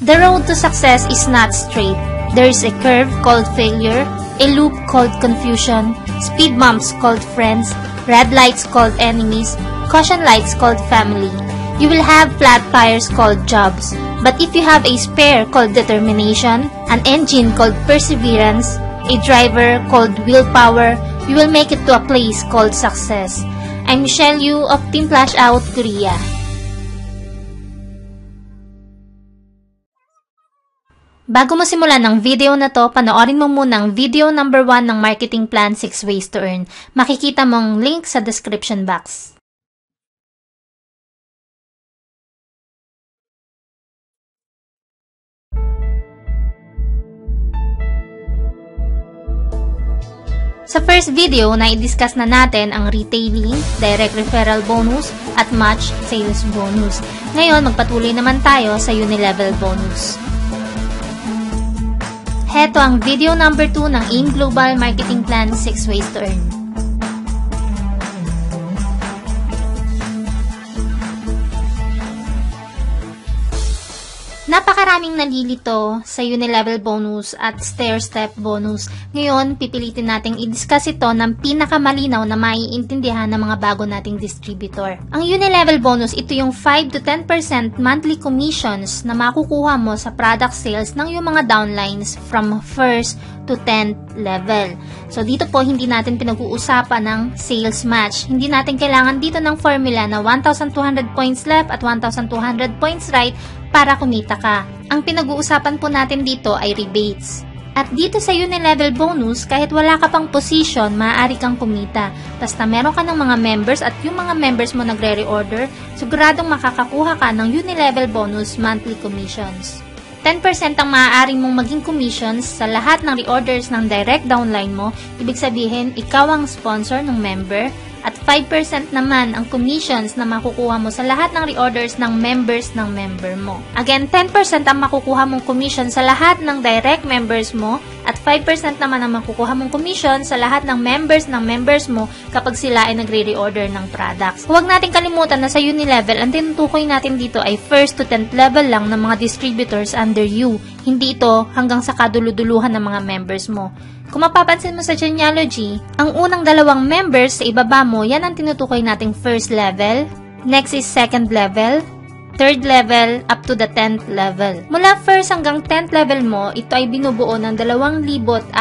The road to success is not straight. There is a curve called failure, a loop called confusion, speed bumps called friends, red lights called enemies, caution lights called family. You will have flat tires called jobs. But if you have a spare called determination, an engine called perseverance, a driver called willpower, you will make it to a place called success. I'm Michelle Yu of Team Flash Out Korea. Bago mo simulan ng video na to, panoorin mo muna ang video number 1 ng Marketing Plan 6 Ways to Earn. Makikita mong link sa description box. Sa first video, na-discuss na natin ang retailing, direct referral bonus, at match sales bonus. Ngayon, magpatuloy naman tayo sa unilevel bonus. Heto ang video number 2 ng AIM Global Marketing Plan 6 Ways to Earn. Napakaraming nalilito sa unilevel bonus at stair-step bonus. Ngayon, pipilitin nating i-discuss ito ng pinakamalinaw na maiintindihan ng mga bago nating distributor. Ang unilevel bonus, ito yung 5 to 10% monthly commissions na makukuha mo sa product sales ng yung mga downlines from 1st to 10th level. So, dito po, hindi natin pinag-uusapan ng sales match. Hindi natin kailangan dito ng formula na 1,200 points left at 1,200 points right para kumita ka. Ang pinag-uusapan po natin dito ay rebates. At dito sa unilevel bonus, kahit wala ka pang position, maaari kang kumita. Basta meron ka ng mga members at yung mga members mo nagre-reorder, siguradong makakakuha ka ng unilevel bonus monthly commissions. 10% ang maaaring mong maging commissions sa lahat ng reorders ng direct downline mo, ibig sabihin, ikaw ang sponsor ng member, at 5% naman ang commissions na makukuha mo sa lahat ng reorders ng members ng member mo. Again, 10% ang makukuha mong commission sa lahat ng direct members mo at 5% naman ang makukuha mong commission sa lahat ng members mo kapag sila ay nagre-reorder ng products. Huwag natin kalimutan na sa unilevel, ang tinutukoy natin dito ay 1st to 10th level lang ng mga distributors under you. Hindi ito hanggang sa kaduluduluhan ng mga members mo. Kung mapapansin mo sa genealogy, ang unang dalawang members sa ibaba mo, yan ang tinutukoy nating first level, next is second level, third level, up to the 10th level. Mula first hanggang 10th level mo, ito ay binubuo ng 2,046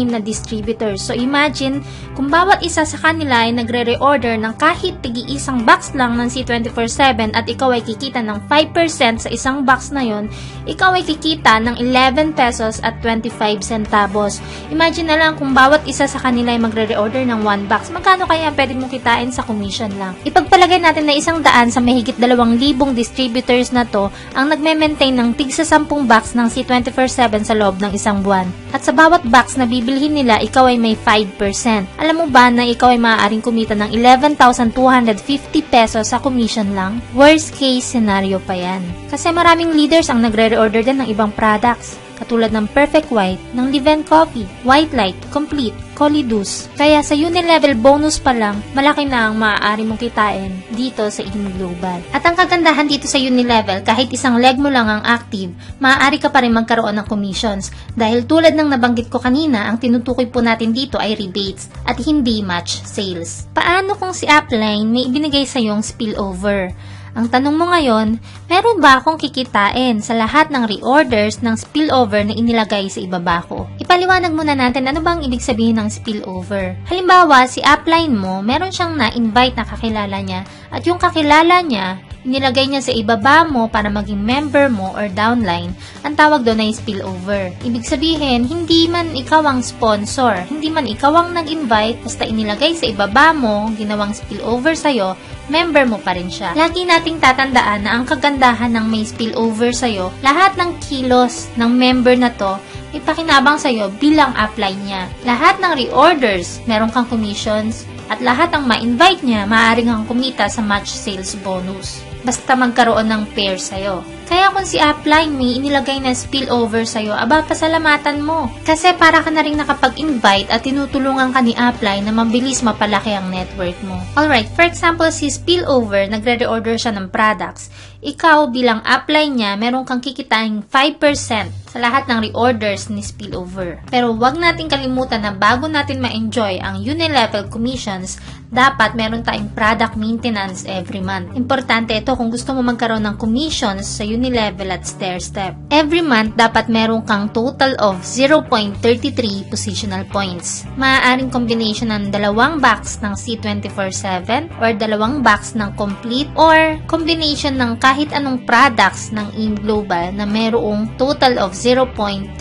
na distributors. So imagine, kung bawat isa sa kanila ay nagre-reorder ng kahit tigi-isang box lang ng C24/7 at ikaw ay kikita ng 5% sa isang box na yon, ikaw ay kikita ng 11 pesos at 25 centavos. Imagine na lang kung bawat isa sa kanila ay magre-reorder ng 1 box, magkano kaya pwede mo kitain sa commission lang? Ipagpalagay natin na 100 sa mahigit 2,000 distributors na to ang nagme-maintain ng tigsa 10 box ng C24/7 sa loob ng isang buwan. At sa bawat box na bibilhin nila, ikaw ay may 5%. Alam mo ba na ikaw ay maaaring kumita ng 11,250 pesos sa commission lang? Worst case scenario pa yan. Kasi maraming leaders ang nagre-reorder din ng ibang products, katulad ng Perfect White, ng Liven Coffee, White Light, Complete, Colidus. Kaya sa unilevel bonus pa lang, malaki na ang maaari mong kitain dito sa AIM Global. At ang kagandahan dito sa unilevel, kahit isang leg mo lang ang active, maaari ka pa rin magkaroon ng commissions. Dahil tulad ng nabanggit ko kanina, ang tinutukoy po natin dito ay rebates at hindi match sales. Paano kung si Upline may ibinigay sa yung spillover? Ang tanong mo ngayon, meron ba akong kikitain sa lahat ng reorders ng spillover na inilagay sa ibaba ko? Ipaliwanag muna natin ano bang ibig sabihin ng spillover. Halimbawa, si upline mo, meron siyang na-invite na kakilala niya at yung kakilala niya, inilagay niya sa ibaba mo para maging member mo or downline, ang tawag doon ay spillover. Ibig sabihin, hindi man ikaw ang sponsor, hindi man ikaw ang nag-invite, basta inilagay sa ibaba mo, ginawang spillover sa'yo, member mo pa rin siya. Lagi nating tatandaan na ang kagandahan ng may spillover sa'yo, lahat ng kilos ng member na to, ipakinabang sa'yo bilang upline niya. Lahat ng reorders, meron kang commissions, at lahat ng ma-invite niya, maaaring kang kumita sa match sales bonus. Basta magkaroon ng pair sa'yo. Kaya kung si upline may inilagay na spillover sa'yo, aba, pasalamatan mo. Kasi para ka na rin nakapag-invite at tinutulungan ka ni upline na mabilis mapalaki ang network mo. Alright, for example, si spillover, nagre-reorder siya ng products. ikaw bilang upline niya, meron kang kikitain 5% sa lahat ng reorders ni spillover. Pero wag natin kalimutan na bago natin ma-enjoy ang unilevel commissions, dapat meron tayong product maintenance every month. Importante ito kung gusto mo magkaroon ng commissions sa unilevel at stairstep. Every month, dapat meron kang total of 0.33 positional points. Maaaring combination ng 2 box ng C247 or 2 box ng complete or combination ng kahit anong products ng AIM Global na merong total of 0.33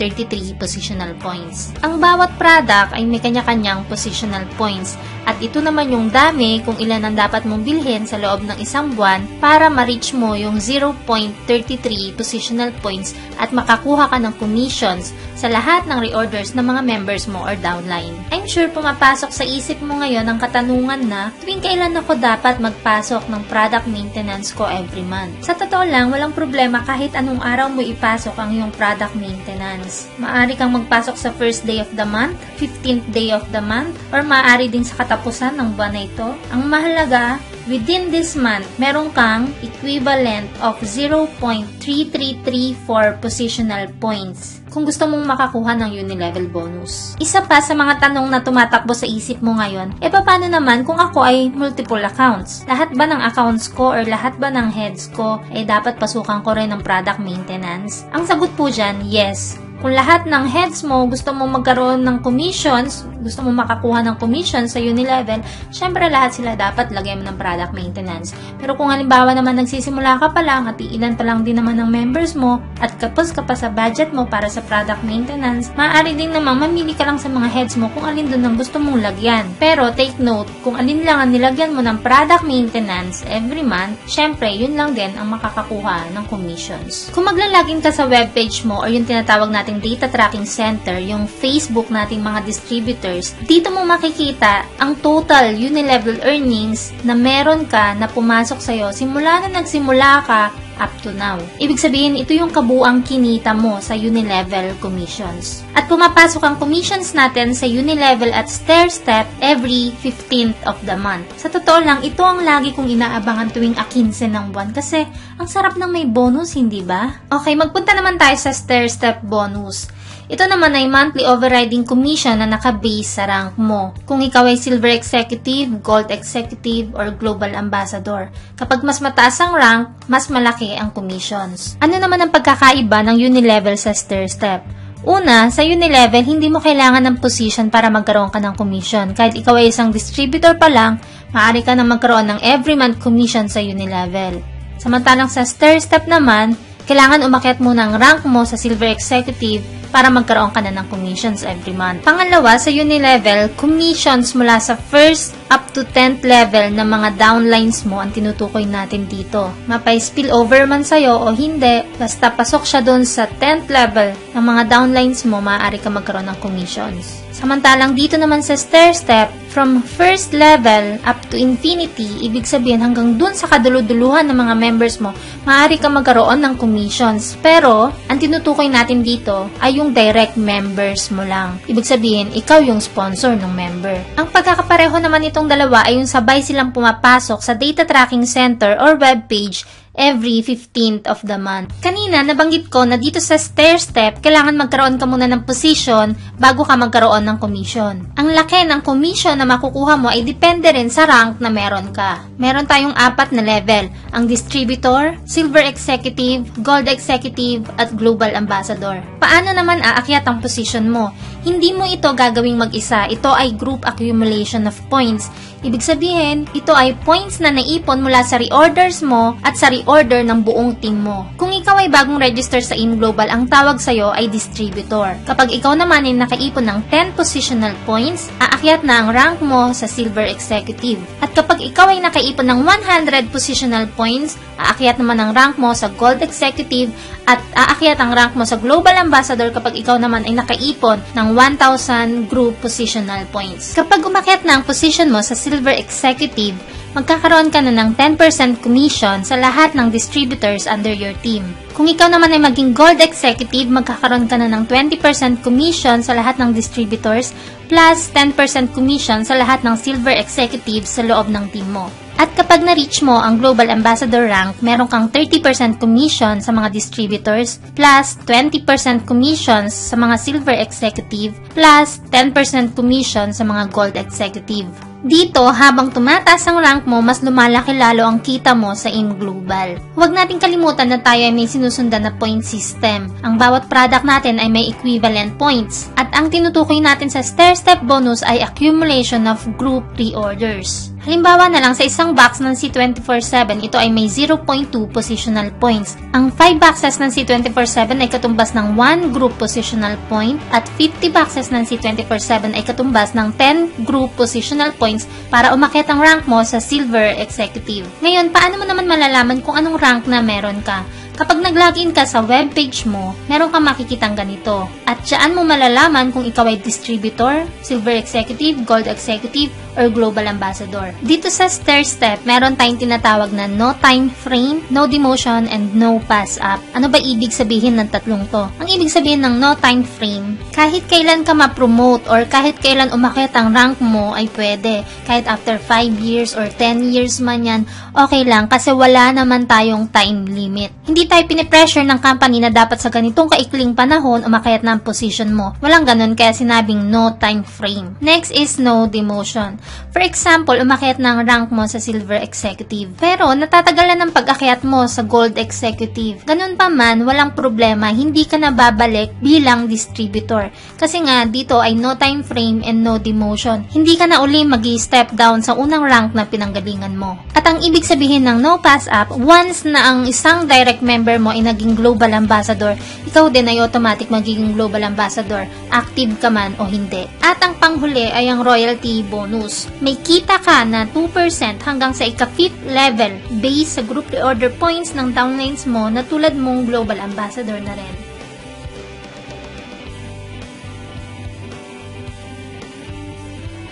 positional points. Ang bawat product ay may kanya-kanyang positional points at ito naman yung dami kung ilan ang dapat mong bilhin sa loob ng isang buwan para ma-reach mo yung 0.33 positional points at makakuha ka ng commissions sa lahat ng reorders ng mga members mo or downline. I'm sure pumapasok sa isip mo ngayon ang katanungan na tuwing kailan ako dapat magpasok ng product maintenance ko every month. Sa totoo lang, walang problema kahit anong araw mo ipasok ang iyong product maintenance. Maaari kang magpasok sa first day of the month, 15th day of the month, or maaari din sa katapusan ng buwan na ito. Ang mahalaga, within this month, meron kang equivalent of 0.3334 positional points kung gusto mong makakuha ng unilevel bonus. Isa pa sa mga tanong na tumatakbo sa isip mo ngayon, paano naman kung ako ay multiple accounts? Lahat ba ng accounts ko or lahat ba ng heads ko ay dapat pasukan ko rin ng product maintenance? Ang sagot po dyan, yes. Kung lahat ng heads mo gusto mo magkaroon ng commissions, gusto mo makakuha ng commissions sa unilevel, syempre lahat sila dapat lagyan mo ng product maintenance. Pero kung halimbawa naman nagsisimula ka pa lang at iilan pa lang din naman ng members mo at kapos ka pa sa budget mo para sa product maintenance, maaari din namang mamili ka lang sa mga heads mo kung alin doon ang gusto mong lagyan. Pero take note, kung alin lang ang nilagyan mo ng product maintenance every month, syempre yun lang din ang makakakuha ng commissions. Kung maglalagin ka sa webpage mo or yung tinatawag natin data tracking center, yung Facebook nating mga distributors, dito mo makikita ang total unilevel earnings na meron ka na pumasok sa'yo simula na nagsimula ka up to now. Ibig sabihin, ito yung kabuang kinita mo sa unilevel commissions. At pumapasok ang commissions natin sa unilevel at stairstep every 15th of the month. Sa totoo lang, ito ang lagi kong inaabangan tuwing 15 ng buwan kasi ang sarap ng may bonus, hindi ba? Okay, magpunta naman tayo sa stairstep bonus. Ito naman ay monthly overriding commission na nakabase sa rank mo. Kung ikaw ay Silver Executive, Gold Executive, or Global Ambassador. Kapag mas mataas ang rank, mas malaki ang commissions. Ano naman ang pagkakaiba ng unilevel sa stairstep? Una, sa unilevel, hindi mo kailangan ng position para magkaroon ka ng commission. Kahit ikaw ay isang distributor pa lang, maaari ka na magkaroon ng every month commission sa unilevel. Samantalang sa stairstep naman, kailangan umakyat mo ng rank mo sa Silver Executive para magkaroon ka na ng commissions every month. Pangalawa, sa unilevel, commissions mula sa first up to 10th level ng mga downlines mo ang tinutukoy natin dito. Mapay-spillover man sa'yo o hindi, basta pasok siya doon sa 10th level ng mga downlines mo, maaari ka magkaroon ng commissions. Samantalang dito naman sa stairstep, from first level up to infinity, ibig sabihin hanggang dun sa kaduluduluhan ng mga members mo, maaari ka magkaroon ng commissions. Pero, ang tinutukoy natin dito ay yung direct members mo lang. Ibig sabihin, ikaw yung sponsor ng member. Ang pagkakapareho naman itong dalawa ay yung sabay silang pumapasok sa data tracking center or webpage every 15th of the month. Kanina, nabanggit ko na dito sa stairstep, kailangan magkaroon ka muna ng position bago ka magkaroon ng commission. Ang laki ng commission na makukuha mo ay depende rin sa rank na meron ka. Meron tayong 4 na level, ang distributor, Silver Executive, Gold Executive, at Global Ambassador. Paano naman aakyat ang position mo? Hindi mo ito gagawing mag-isa. Ito ay group accumulation of points. Ibig sabihin, ito ay points na naipon mula sa reorders mo at sa reorder ng buong team mo. Kung ikaw ay bagong register sa AIM Global, ang tawag sa'yo ay distributor. Kapag ikaw naman ay nakaipon ng 10 positional points, aakyat na ang rank mo sa Silver Executive. At kapag ikaw ay nakaipon ng 100 positional points, aakyat naman ang rank mo sa Gold Executive at aakyat ang rank mo sa Global Ambassador kapag ikaw naman ay nakaipon ng 1,000 group positional points. Kapag umakyat na ang position mo sa Silver Executive, magkakaroon ka na ng 10% commission sa lahat ng distributors under your team. Kung ikaw naman ay maging Gold Executive, magkakaroon ka na ng 20% commission sa lahat ng distributors plus 10% commission sa lahat ng Silver Executives sa loob ng team mo. At kapag na-reach mo ang Global Ambassador rank, meron kang 30% commission sa mga distributors, plus 20% commissions sa mga Silver Executive, plus 10% commission sa mga Gold Executive. Dito, habang tumataas ang rank mo, mas lumalaki lalo ang kita mo sa AIM Global. Huwag nating kalimutan na tayo ay may sinusundan na point system. Ang bawat product natin ay may equivalent points. At ang tinutukoy natin sa stair-step bonus ay accumulation of group pre-orders. Halimbawa na lang sa isang box ng C24/7, ito ay may 0.2 positional points. Ang 5 boxes ng C24/7 ay katumbas ng 1 group positional point at 50 boxes ng C24/7 ay katumbas ng 10 group positional points para umakyat ang rank mo sa Silver Executive. Ngayon, paano mo naman malalaman kung anong rank na meron ka? Kapag nag-login ka sa webpage mo, meron kang makikitang ganito. At dyan mo malalaman kung ikaw ay distributor, Silver Executive, Gold Executive, or Global Ambassador. Dito sa stair-step, meron tayong tinatawag na no time frame, no demotion, and no pass up. Ano ba ibig sabihin ng tatlong to? Ang ibig sabihin ng no time frame, kahit kailan ka ma-promote or kahit kailan umakyat ang rank mo ay pwede. Kahit after 5 years or 10 years man yan, okay lang kasi wala naman tayong time limit. Hindi tayo pinipressure ng company na dapat sa ganitong kaikling panahon umakyat na ang position mo. Walang ganun kaya sinabing no time frame. Next is no demotion. For example, umakyat ng rank mo sa Silver Executive. Pero natatagalan ng pag-akyat mo sa Gold Executive. Ganun pa man, walang problema, hindi ka na babalik bilang distributor. Kasi nga, dito ay no time frame and no demotion. Hindi ka na uli magi-step down sa unang rank na pinanggalingan mo. At ang ibig sabihin ng no pass up, once na ang isang direct member mo ay naging Global Ambassador, ikaw din ay automatic magiging Global Ambassador, active ka man o hindi. At ang panghuli ay ang royalty bonus. May kita ka na 2% hanggang sa ika-5th level based sa group reorder points ng downlines mo na tulad mong Global Ambassador na rin.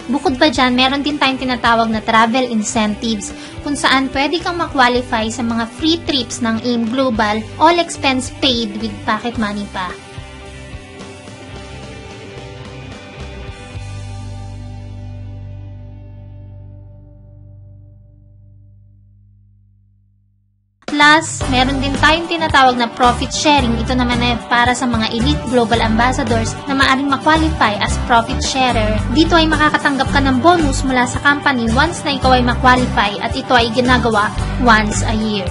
Bukod pa dyan, meron din tayong tinatawag na travel incentives kung saan pwede kang ma-qualify sa mga free trips ng AIM Global, all expense paid with pocket money pa. Plus, meron din tayong tinatawag na profit sharing. Ito naman ay para sa mga elite global ambassadors na maaaring ma-qualify as profit sharer. Dito ay makakatanggap ka ng bonus mula sa company once na ikaw ay ma-qualify at ito ay ginagawa once a year.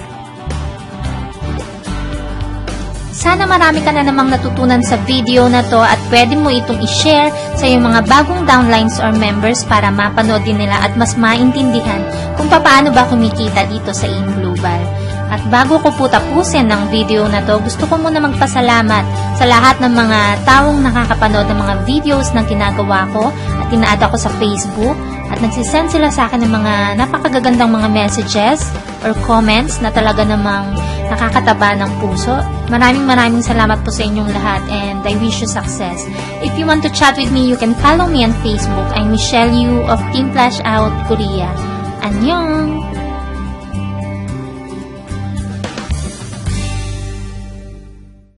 Sana marami ka na namang natutunan sa video na to at pwede mo itong i-share sa iyong mga bagong downlines or members para mapanood din nila at mas maintindihan kung paano ba kumikita dito sa AIM Global. At bago ko po tapusin ng video na to, gusto ko muna magpasalamat sa lahat ng mga taong nakakapanood ng mga videos na ginagawa ko at ina-add ako sa Facebook at nagsisend sila sa akin ng mga napakagagandang mga messages or comments na talaga namang nakakataba ng puso. Maraming salamat po sa inyong lahat and I wish you success. If you want to chat with me, you can follow me on Facebook. I'm Michelle Yu of Team Flash Out Korea. Annyeong!